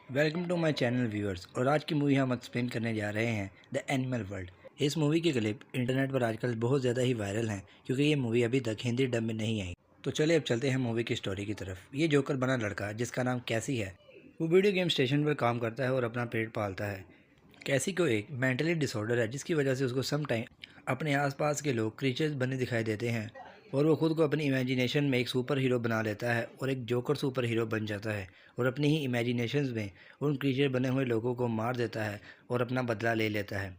Welcome to my channel viewers. और आज की मूवी हम एक्सप्लेन करने जा रहे हैं द एनिमल वर्ल्ड। इस मूवी के क्लिप इंटरनेट पर आजकल बहुत ज़्यादा ही वायरल हैं क्योंकि ये मूवी अभी तक हिंदी डब में नहीं आई। तो चलिए अब चलते हैं मूवी की स्टोरी की तरफ। ये जोकर बना लड़का जिसका नाम कैसी है, वो वीडियो गेम स्टेशन पर काम करता है और अपना पेट पालता है। कैसी को एक मेंटली डिसऑर्डर है जिसकी वजह से उसको सम टाइम अपने आसपास के लोग क्रीचर्स बने दिखाई देते हैं और वो खुद को अपनी इमेजिनेशन में एक सुपर हीरो बना लेता है और एक जोकर सुपर हीरो बन जाता है और अपनी ही इमेजिनेशंस में उन क्रीचर बने हुए लोगों को मार देता है और अपना बदला ले लेता है।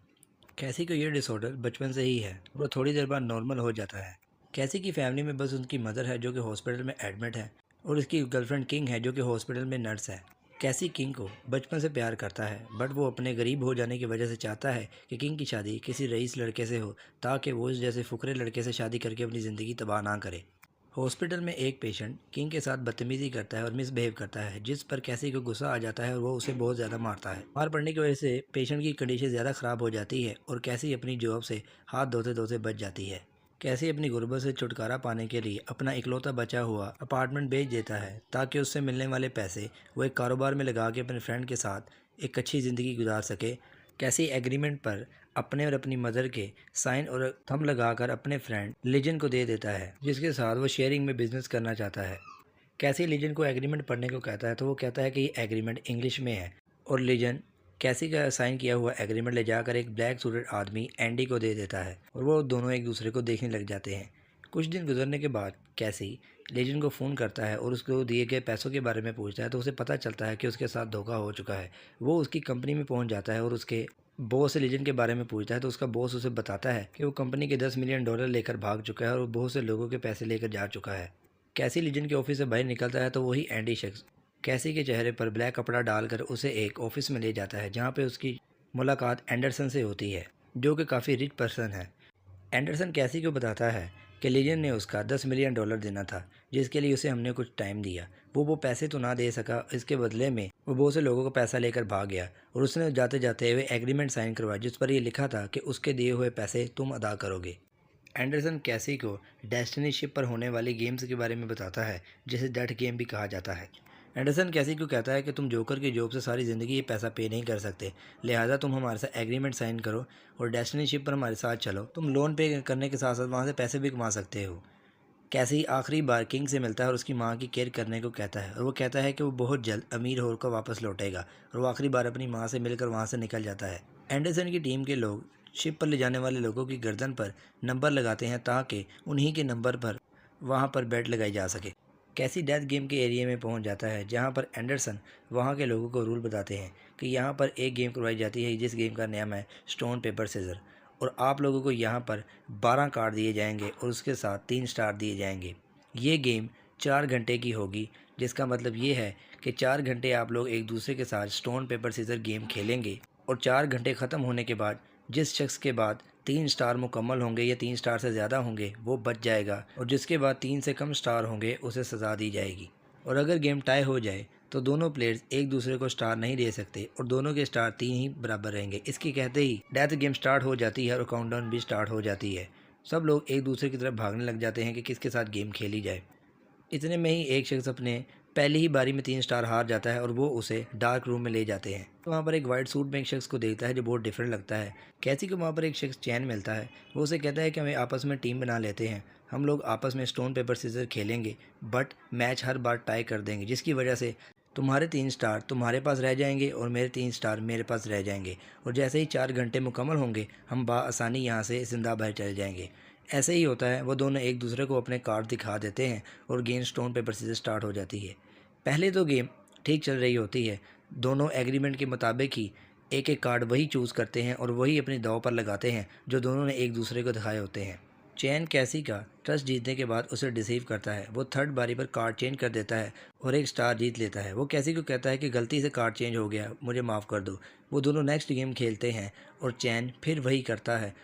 कैसी को ये डिसऑर्डर बचपन से ही है, वो थोड़ी देर बाद नॉर्मल हो जाता है। कैसी की फैमिली में बस उनकी मदर है जो कि हॉस्पिटल में एडमिट है और उसकी गर्लफ्रेंड किंग है जो कि हॉस्पिटल में नर्स है। कैसी किंग को बचपन से प्यार करता है बट वो अपने गरीब हो जाने की वजह से चाहता है कि किंग की शादी किसी रईस लड़के से हो ताकि वो इस जैसे फुकरे लड़के से शादी करके अपनी ज़िंदगी तबाह ना करे। हॉस्पिटल में एक पेशेंट किंग के साथ बदतमीजी करता है और मिसबिहेव करता है जिस पर कैसी को गुस्सा आ जाता है और वो उसे बहुत ज़्यादा मारता है। मार पड़ने की वजह से पेशेंट की कंडीशन ज़्यादा ख़राब हो जाती है और कैसी अपनी जॉब से हाथ धोते धोते बच जाती है। कैसी अपनी गुर्बत से छुटकारा पाने के लिए अपना इकलौता बचा हुआ अपार्टमेंट बेच देता है ताकि उससे मिलने वाले पैसे वो एक कारोबार में लगा के अपने फ्रेंड के साथ एक अच्छी ज़िंदगी गुजार सके। कैसी एग्रीमेंट पर अपने और अपनी मदर के साइन और थंब लगाकर अपने फ्रेंड लिजन को दे देता है जिसके साथ वो शेयरिंग में बिजनेस करना चाहता है। कैसी लिजन को एग्रीमेंट पढ़ने को कहता है तो वो कहता है कि ये एग्रीमेंट इंग्लिश में है और लिजन कैसी का साइन किया हुआ एग्रीमेंट ले जाकर एक ब्लैक सूटेड आदमी एंडी को दे देता है और वो दोनों एक दूसरे को देखने लग जाते हैं। कुछ दिन गुजरने के बाद कैसी लेजेंड को फ़ोन करता है और उसको दिए गए पैसों के बारे में पूछता है तो उसे पता चलता है कि उसके साथ धोखा हो चुका है। वो उसकी कंपनी में पहुंच जाता है और उसके बॉस से लेजेंड के बारे में पूछता है तो उसका बॉस उसे बताता है कि वो कंपनी के $10 मिलियन लेकर भाग चुका है और वो बहुत से लोगों के पैसे लेकर जा चुका है। कैसी लेजेंड के ऑफिस से बाहर निकलता है तो वही एंडी शख्स कैसी के चेहरे पर ब्लैक कपड़ा डालकर उसे एक ऑफिस में ले जाता है जहाँ पे उसकी मुलाकात एंडरसन से होती है जो कि काफ़ी रिच पर्सन है। एंडरसन कैसी को बताता है कि लीजन ने उसका $10 मिलियन देना था जिसके लिए उसे हमने कुछ टाइम दिया। वो पैसे तो ना दे सका, इसके बदले में वो बहुत से लोगों को पैसा लेकर भाग गया और उसने जाते जाते हुए एग्रीमेंट साइन करवाया जिस पर यह लिखा था कि उसके दिए हुए पैसे तुम अदा करोगे। एंडरसन कैसी को डेस्टिनी शिप पर होने वाली गेम्स के बारे में बताता है जिसे डेथ गेम भी कहा जाता है। एंडरसन कैसी को कहता है कि तुम जोकर की जॉब से सारी ज़िंदगी ये पैसा पे नहीं कर सकते, लिहाजा तुम हमारे साथ एग्रीमेंट साइन करो और डेस्टिनी शिप पर हमारे साथ चलो। तुम लोन पे करने के साथ साथ वहाँ से पैसे भी कमा सकते हो। कैसी आखिरी बार किंग से मिलता है और उसकी माँ की केयर करने को कहता है और वो कहता है कि वो बहुत जल्द अमीर होकर वापस लौटेगा और वो आखिरी बार अपनी माँ से मिलकर वहाँ से निकल जाता है। एंडरसन की टीम के लोग शिप पर ले जाने वाले लोगों की गर्दन पर नंबर लगाते हैं ताकि उन्हीं के नंबर पर वहाँ पर बेट लगाई जा सके। कैसी डेथ गेम के एरिया में पहुँच जाता है जहाँ पर एंडरसन वहाँ के लोगों को रूल बताते हैं कि यहाँ पर एक गेम करवाई जाती है जिस गेम का नाम है स्टोन पेपर सीजर और आप लोगों को यहाँ पर 12 कार्ड दिए जाएंगे और उसके साथ 3 स्टार दिए जाएंगे। ये गेम 4 घंटे की होगी जिसका मतलब ये है कि 4 घंटे आप लोग एक दूसरे के साथ स्टोन पेपर सीजर गेम खेलेंगे और 4 घंटे ख़त्म होने के बाद जिस शख्स के बाद 3 स्टार मुकम्मल होंगे या 3 स्टार से ज़्यादा होंगे वो बच जाएगा और जिसके बाद 3 से कम स्टार होंगे उसे सज़ा दी जाएगी। और अगर गेम टाई हो जाए तो दोनों प्लेयर्स एक दूसरे को स्टार नहीं दे सकते और दोनों के स्टार 3 ही बराबर रहेंगे। इसकी कहते ही डेथ गेम स्टार्ट हो जाती है और काउंटडाउन भी स्टार्ट हो जाती है। सब लोग एक दूसरे की तरफ भागने लग जाते हैं कि किसके साथ गेम खेली जाए। इतने में ही एक शख्स अपने पहली ही बारी में 3 स्टार हार जाता है और वो उसे डार्क रूम में ले जाते हैं। तो वहाँ पर एक वाइट सूट में एक शख्स को देखता है जो बहुत डिफरेंट लगता है। कैसी को वहाँ पर एक शख्स चैन मिलता है, वो उसे कहता है कि हमें आपस में टीम बना लेते हैं, हम लोग आपस में स्टोन पेपर सीजर खेलेंगे but match her bar tie कर देंगे जिसकी वजह से तुम्हारे 3 स्टार तुम्हारे पास रह जाएंगे और मेरे 3 स्टार मेरे पास रह जाएंगे और जैसे ही 4 घंटे मुकम्मल होंगे हम आसानी यहाँ से जिंदा बाहर चले जाएंगे। ऐसे ही होता है, वो दोनों एक दूसरे को अपने कार्ड दिखा देते हैं और game stone paper scissor start हो जाती है। पहले तो गेम ठीक चल रही होती है, दोनों एग्रीमेंट के मुताबिक ही एक एक कार्ड वही चूज़ करते हैं और वही अपनी दाव पर लगाते हैं जो दोनों ने एक दूसरे को दिखाए होते हैं। चैन कैसी का ट्रस्ट जीतने के बाद उसे डिसीव करता है, वो थर्ड बारी पर कार्ड चेंज कर देता है और एक स्टार जीत लेता है। वो कैसी को कहता है कि गलती से कार्ड चेंज हो गया, मुझे माफ़ कर दो। वो दोनों नेक्स्ट गेम खेलते हैं और चैन फिर वही करता है,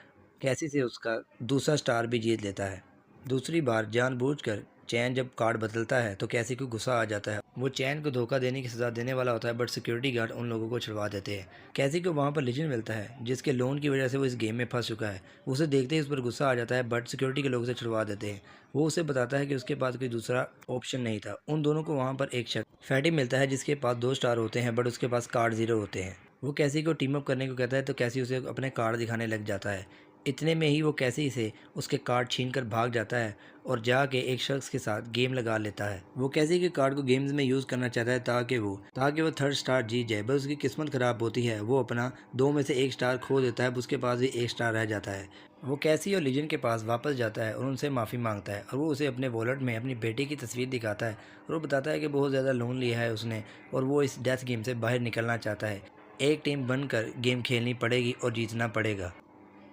कैसी से उसका दूसरा स्टार भी जीत लेता है। दूसरी बार जानबूझकर चैन जब कार्ड बदलता है तो कैसी को गुस्सा आ जाता है। वो चैन को धोखा देने की सज़ा देने वाला होता है, बट सिक्योरिटी गार्ड उन लोगों को छुड़वा देते हैं। कैसी को वहाँ पर लेजेंड मिलता है जिसके लोन की वजह से वो इस गेम में फंस चुका है। वो उसे देखते ही उस पर गुस्सा आ जाता है, बट सिक्योरिटी के लोग उसे छुड़वा देते हैं। वो उसे बताता है कि उसके पास कोई दूसरा ऑप्शन नहीं था। उन दोनों को वहाँ पर एक शख्स फैटी मिलता है जिसके पास 2 स्टार होते हैं, बट उसके पास कार्ड 0 होते हैं। वो कैसी को टीम अप करने को कहता है तो कैसी उसे अपने कार्ड दिखाने लग जाता है। इतने में ही वो कैसी से उसके कार्ड छीन कर भाग जाता है और जाके एक शख्स के साथ गेम लगा लेता है। वो कैसी के कार्ड को गेम्स में यूज़ करना चाहता है ताकि वो 3rd स्टार जीत जाए, बस उसकी किस्मत ख़राब होती है। वो अपना 2 में से 1 स्टार खो देता है, उसके पास भी 1 स्टार रह जाता है। वो कैसी और लीजन के पास वापस जाता है और उनसे माफ़ी मांगता है और वो उसे अपने वॉलेट में अपनी बेटी की तस्वीर दिखाता है और वो बताता है कि बहुत ज़्यादा लोन लिया है उसने और वो इस डेथ गेम से बाहर निकलना चाहता है। एक टीम बनकर गेम खेलनी पड़ेगी और जीतना पड़ेगा।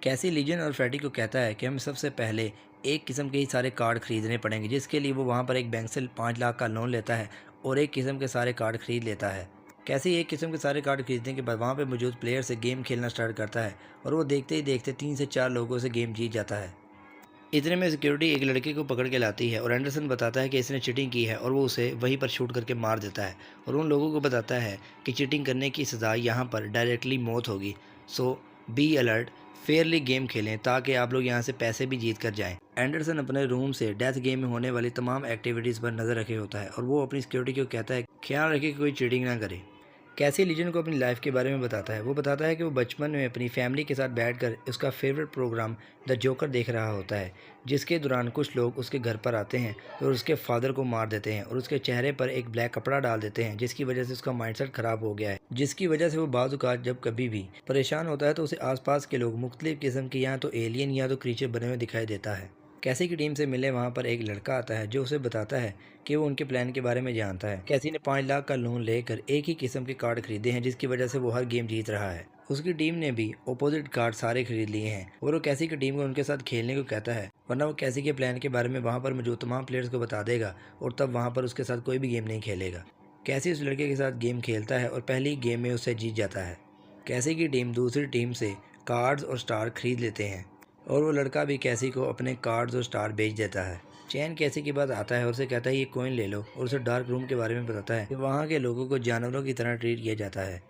कैसी लीजन और फ्रेडी को कहता है कि हम सबसे पहले एक किस्म के ही सारे कार्ड खरीदने पड़ेंगे, जिसके लिए वो वहाँ पर एक बैंक से 5 लाख का लोन लेता है और एक किस्म के सारे कार्ड खरीद लेता है। कैसी एक किस्म के सारे कार्ड खरीदने के बाद वहाँ पर मौजूद प्लेयर से गेम खेलना स्टार्ट करता है और वो देखते ही देखते 3 से 4 लोगों से गेम जीत जाता है। इतने में सिक्योरिटी एक लड़के को पकड़ के लाती है और एंडरसन बताता है कि इसने चीटिंग की है और वो उसे वहीं पर शूट करके मार देता है और उन लोगों को बताता है कि चीटिंग करने की सज़ा यहाँ पर डायरेक्टली मौत होगी। सो बी अलर्ट, फेयरली गेम खेलें ताकि आप लोग यहाँ से पैसे भी जीत कर जाएं। एंडरसन अपने रूम से डेथ गेम में होने वाली तमाम एक्टिविटीज़ पर नज़र रखे होता है और वो अपनी सिक्योरिटी को कहता है ख्याल रखे कि कोई चीटिंग ना करे। कैसी लीजेंड को अपनी लाइफ के बारे में बताता है। वो बताता है कि वो बचपन में अपनी फैमिली के साथ बैठकर उसका फेवरेट प्रोग्राम द जोकर देख रहा होता है, जिसके दौरान कुछ लोग उसके घर पर आते हैं और उसके फादर को मार देते हैं और उसके चेहरे पर एक ब्लैक कपड़ा डाल देते हैं, जिसकी वजह से उसका माइंडसेट ख़राब हो गया है, जिसकी वजह से वो बाज़-औक़ात जब कभी भी परेशान होता है तो उसे आसपास के लोग मुख्तलिफ़ किस्म के या तो एलियन या तो क्रीचर बने हुए दिखाई देता है। कैसी की टीम से मिलने वहाँ पर एक लड़का आता है जो उसे बताता है कि वो उनके प्लान के बारे में जानता है। कैसी ने 5 लाख का लोन लेकर एक ही किस्म के कार्ड खरीदे हैं, जिसकी वजह से वो हर गेम जीत रहा है। उसकी टीम ने भी अपोजिट कार्ड सारे खरीद लिए हैं और वो कैसी की टीम को उनके साथ खेलने को कहता है, वरना वो कैसी के प्लान के बारे में वहाँ पर मौजूद तमाम प्लेयर्स को बता देगा और तब वहाँ पर उसके साथ कोई भी गेम नहीं खेलेगा। कैसी उस लड़के के साथ गेम खेलता है और पहली गेम में उससे जीत जाता है। कैसी की टीम दूसरी टीम से कार्ड्स और स्टार खरीद लेते हैं और वो लड़का भी कैसी को अपने कार्ड्स और स्टार बेच देता है। चैन कैसी के बाद आता है और उसे कहता है ये कॉइन ले लो और उसे डार्क रूम के बारे में बताता है कि वहाँ के लोगों को जानवरों की तरह ट्रीट किया जाता है।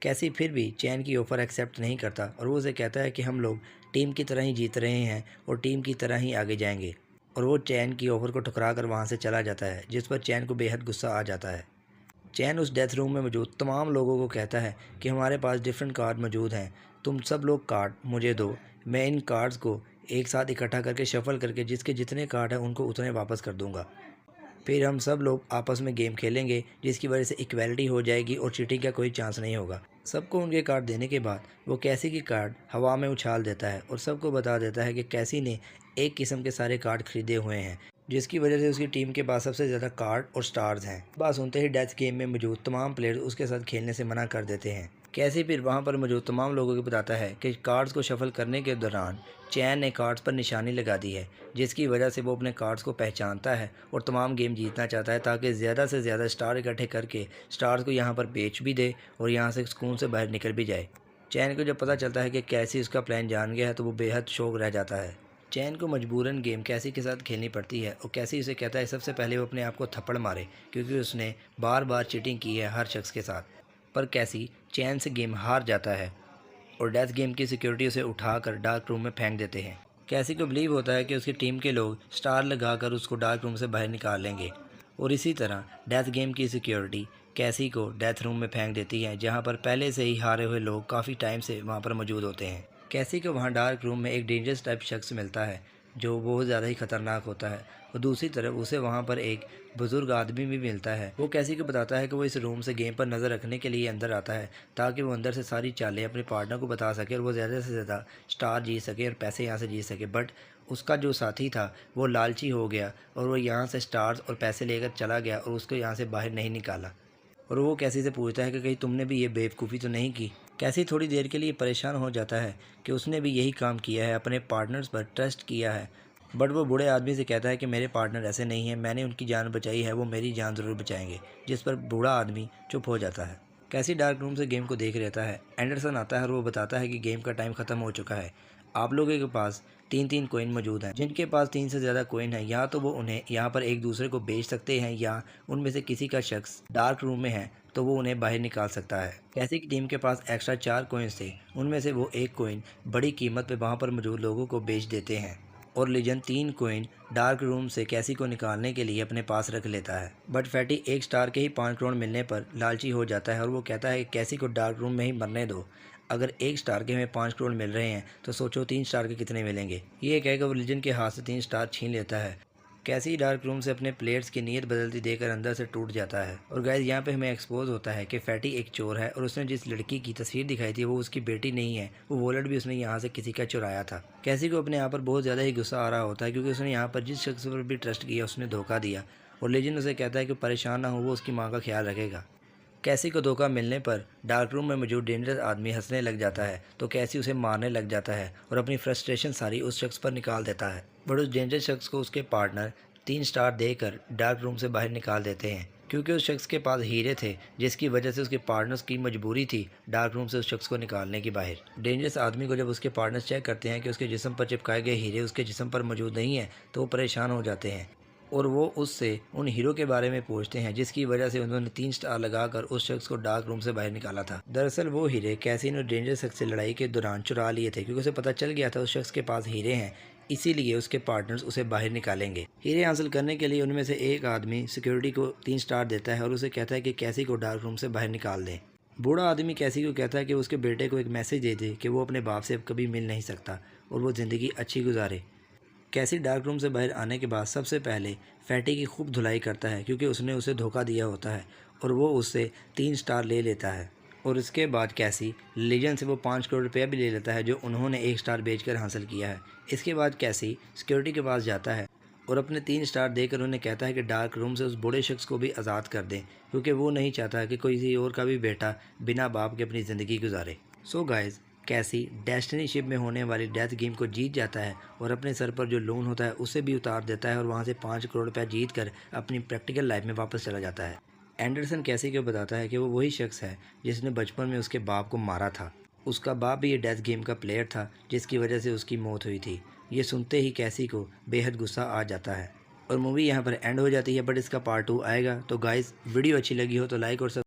कैसी फिर भी चैन की ऑफ़र एक्सेप्ट नहीं करता और वो उसे कहता है कि हम लोग टीम की तरह ही जीत रहे हैं और टीम की तरह ही आगे जाएंगे, और वो चैन की ऑफ़र को ठुकरा कर वहाँ से चला जाता है, जिस पर चैन को बेहद गुस्सा आ जाता है। चैन उस डेथ रूम में मौजूद तमाम लोगों को कहता है कि हमारे पास डिफरेंट कार्ड मौजूद हैं, तुम सब लोग कार्ड मुझे दो, मैं इन कार्ड्स को एक साथ इकट्ठा करके शफल करके जिसके जितने कार्ड हैं उनको उतने वापस कर दूंगा। फिर हम सब लोग आपस में गेम खेलेंगे जिसकी वजह से इक्वालिटी हो जाएगी और चीटिंग का कोई चांस नहीं होगा। सबको उनके कार्ड देने के बाद वो कैसी की कार्ड हवा में उछाल देता है और सबको बता देता है कि कैसी ने एक किस्म के सारे कार्ड खरीदे हुए हैं, जिसकी वजह से उसकी टीम के पास सबसे ज़्यादा कार्ड और स्टार्स हैं। बात सुनते ही डेथ गेम में मौजूद तमाम प्लेयर्स उसके साथ खेलने से मना कर देते हैं। कैसी फिर वहाँ पर मौजूद तमाम लोगों को बताता है कि कार्ड्स को शफल करने के दौरान चैन ने कार्ड्स पर निशानी लगा दी है, जिसकी वजह से वो अपने कार्ड्स को पहचानता है और तमाम गेम जीतना चाहता है ताकि ज़्यादा से ज़्यादा स्टार इकट्ठे करके स्टार्स को यहाँ पर बेच भी दे और यहाँ से सुकून से बाहर निकल भी जाए। चैन को जब पता चलता है कि कैसी उसका प्लान जान गया है तो वो बेहद शौक रह जाता है। चैन को मजबूरन गेम कैसी के साथ खेलनी पड़ती है और कैसी उसे कहता है सबसे पहले वो अपने आप को थप्पड़ मारे, क्योंकि उसने बार बार चीटिंग की है हर शख्स के साथ। पर कैसी चैन से गेम हार जाता है और डेथ गेम की सिक्योरिटी उसे उठाकर डार्क रूम में फेंक देते हैं। कैसी को बिलीव होता है कि उसकी टीम के लोग स्टार लगाकर उसको डार्क रूम से बाहर निकाल लेंगे और इसी तरह डेथ गेम की सिक्योरिटी कैसी को डेथ रूम में फेंक देती है, जहां पर पहले से ही हारे हुए लोग काफ़ी टाइम से वहां पर मौजूद होते हैं। कैसी को वहां डार्क रूम में एक डेंजरस टाइप शख्स मिलता है जो बहुत ज़्यादा ही ख़तरनाक होता है और दूसरी तरफ उसे वहाँ पर एक बुज़ुर्ग आदमी भी मिलता है। वो कैसी को बताता है कि वो इस रूम से गेम पर नज़र रखने के लिए अंदर आता है ताकि वो अंदर से सारी चालें अपने पार्टनर को बता सके और वो ज़्यादा से ज़्यादा स्टार जीत सके और पैसे यहाँ से जीत सके। बट उसका जो साथी था वो लालची हो गया और वो यहाँ से स्टार्स और पैसे लेकर चला गया और उसको यहाँ से बाहर नहीं निकाला। और वो कैसी से पूछता है कि कहीं तुमने भी ये बेवकूफ़ी तो नहीं की। कैसी थोड़ी देर के लिए परेशान हो जाता है कि उसने भी यही काम किया है, अपने पार्टनर्स पर ट्रस्ट किया है, बट वो बूढ़े आदमी से कहता है कि मेरे पार्टनर ऐसे नहीं हैं, मैंने उनकी जान बचाई है, वो मेरी जान ज़रूर बचाएंगे, जिस पर बूढ़ा आदमी चुप हो जाता है। कैसी डार्क रूम से गेम को देख रहता है। एंडरसन आता है और वो बताता है कि गेम का टाइम ख़त्म हो चुका है, आप लोगों के पास 3-3 कोइन मौजूद हैं। जिनके पास 3 से ज़्यादा कोइन है या तो वो उन्हें यहाँ पर एक दूसरे को बेच सकते हैं या उनमें से किसी का शख्स डार्क रूम में है तो वो उन्हें बाहर निकाल सकता है। कैसी की टीम के पास एक्स्ट्रा 4 कोइंस थे, उनमें से वो एक कोइन बड़ी कीमत पे वहाँ पर मौजूद लोगों को बेच देते हैं और लीजन 3 कोइन डार्क रूम से कैसी को निकालने के लिए अपने पास रख लेता है। बट फैटी 1 स्टार के ही 5 करोड़ मिलने पर लालची हो जाता है और वो कहता है कि कैसी को डार्क रूम में ही मरने दो। अगर 1 स्टार के हमें 5 करोड़ मिल रहे हैं तो सोचो 3 स्टार के कितने मिलेंगे। ये कहकर वो लीजन के हाथ से 3 स्टार छीन लेता है। कैसी डार्क रूम से अपने प्लेयर्स की नीयत बदलती देकर अंदर से टूट जाता है। और गाइस यहाँ पे हमें एक्सपोज होता है कि फैटी एक चोर है और उसने जिस लड़की की तस्वीर दिखाई थी वो उसकी बेटी नहीं है, वो वॉलेट भी उसने यहाँ से किसी का चुराया था। कैसी को अपने यहाँ पर बहुत ज़्यादा ही गुस्सा आ रहा होता है क्योंकि उसने यहाँ पर जिस शख्स पर भी ट्रस्ट किया उसने धोखा दिया और लेजिन उसे कहता है कि परेशान ना हो, वो उसकी माँ का ख्याल रखेगा। कैसी को धोखा मिलने पर डार्क रूम में मौजूद डेंजरस आदमी हंसने लग जाता है तो कैसी उसे मारने लग जाता है और अपनी फ्रस्ट्रेशन सारी उस शख्स पर निकाल देता है। बट उस डेंजरस शख्स को उसके पार्टनर 3 स्टार देकर डार्क रूम से बाहर निकाल देते हैं क्योंकि उस शख्स के पास हीरे थे जिसकी वजह से उसके पार्टनर्स की मजबूरी थी डार्क रूम से उस शख्स को निकालने की बाहर। डेंजरस आदमी को जब उसके पार्टनर्स चेक करते हैं कि उसके जिस्म पर चिपकाए गए हीरे उसके जिस्म पर मौजूद नहीं है तो वो परेशान हो जाते हैं और वो उससे उन हीरो के बारे में पूछते हैं जिसकी वजह से उन्होंने 3 स्टार लगाकर उस शख्स को डार्क रूम से बाहर निकाला था। दरअसल वो हीरे कैसी ने डेंजरस शख्स से लड़ाई के दौरान चुरा लिए थे क्योंकि उसे पता चल गया था उस शख्स के पास हीरे हैं, इसीलिए उसके पार्टनर्स उसे बाहर निकालेंगे। हीरे हासिल करने के लिए उनमें से एक आदमी सिक्योरिटी को 3 स्टार देता है और उसे कहता है कि कैसी को डार्क रूम से बाहर निकाल दें। बूढ़ा आदमी कैसी को कहता है कि उसके बेटे को एक मैसेज दे दे कि वो अपने बाप से अब कभी मिल नहीं सकता और वो ज़िंदगी अच्छी गुजारे। कैसी डार्क रूम से बाहर आने के बाद सबसे पहले फैटी की खूब धुलाई करता है क्योंकि उसने उसे धोखा दिया होता है और वो उससे 3 स्टार ले लेता है। और इसके बाद कैसी लीजन से वो 5 करोड़ रुपया भी ले लेता है जो उन्होंने 1 स्टार बेचकर हासिल किया है। इसके बाद कैसी सिक्योरिटी के पास जाता है और अपने 3 स्टार देकर उन्हें कहता है कि डार्क रूम से उस बूढ़े शख्स को भी आज़ाद कर दें क्योंकि वो नहीं चाहता कि कोई और का भी बेटा बिना बाप के अपनी ज़िंदगी गुजारे। सो गाइज़, कैसी डेस्टिनी शिप में होने वाली डेथ गेम को जीत जाता है और अपने सर पर जो लोन होता है उसे भी उतार देता है और वहाँ से 5 करोड़ रुपया जीत कर अपनी प्रैक्टिकल लाइफ में वापस चला जाता है। एंडरसन कैसी को बताता है कि वो वही शख्स है जिसने बचपन में उसके बाप को मारा था। उसका बाप भी ये डेथ गेम का प्लेयर था जिसकी वजह से उसकी मौत हुई थी। ये सुनते ही कैसी को बेहद गुस्सा आ जाता है और मूवी यहाँ पर एंड हो जाती है। बट इसका पार्ट 2 आएगा। तो गाइस, वीडियो अच्छी लगी हो तो लाइक और